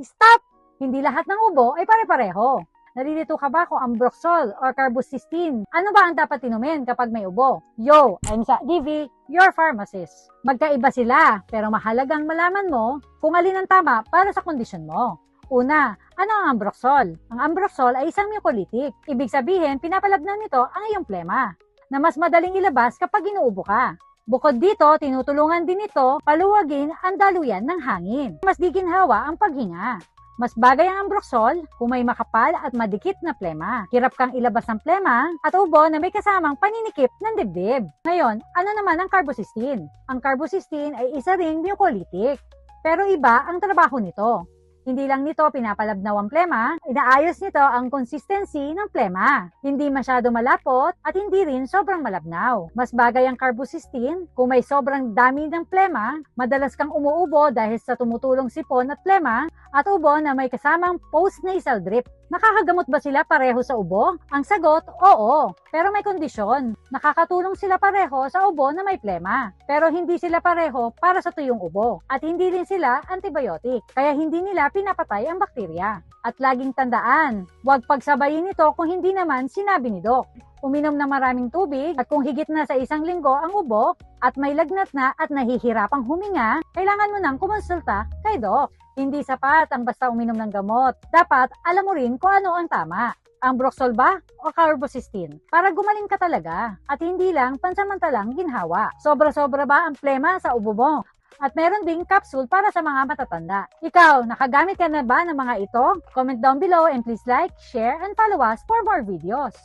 Stop! Hindi lahat ng ubo ay pare-pareho. Nalilito ka ba kung ambroxol or carbocysteine? Ano ba ang dapat inumin kapag may ubo? Yo, I'm Sa DV, your pharmacist. Magkaiba sila, pero mahalagang malaman mo kung alin ang tama para sa kondisyon mo. Una, ano ang ambroxol? Ang ambroxol ay isang mucolytic. Ibig sabihin, pinapalabnan nito ang iyong plema, na mas madaling ilabas kapag inuubo ka. Bukod dito, tinutulungan din ito paluwagin ang daluyan ng hangin. Mas giginhawa ang paghinga. Mas bagay ang ambroxol kung may makapal at madikit na plema. Hirap kang ilabas ng plema at ubo na may kasamang paninikip ng dibdib. Ngayon, ano naman ang carbocysteine? Ang carbocysteine ay isa ring mucolytic, pero iba ang trabaho nito. Hindi lang nito pinapalabnaw ang plema, inaayos nito ang consistency ng plema. Hindi masyado malapot at hindi rin sobrang malabnaw. Mas bagay ang carbocysteine kung may sobrang dami ng plema, madalas kang umuubo dahil sa tumutulong sipon at plema, at ubo na may kasamang post-nasal drip. Nakakagamot ba sila pareho sa ubo? Ang sagot, oo. Pero may kondisyon. Nakakatulong sila pareho sa ubo na may plema. Pero hindi sila pareho para sa tuyong ubo. At hindi rin sila antibiotic. Kaya hindi nila pinapatay ang bakterya. At laging tandaan, huwag pagsabayin ito kung hindi naman sinabi ni Doc. Uminom ng maraming tubig at kung higit na sa 1 linggo ang ubo at may lagnat na at nahihirapang huminga, kailangan mo nang kumonsulta kay Doc. Hindi sapat ang basta uminom ng gamot. Dapat alam mo rin kung ano ang tama. Ambroxol ba o carbocysteine? Para gumaling ka talaga at hindi lang pansamantalang ginhawa. Sobra-sobra ba ang plema sa ubo mo? At meron ding capsule para sa mga matatanda. Ikaw, nakagamit ka na ba ng mga ito? Comment down below and please like, share, and follow us for more videos.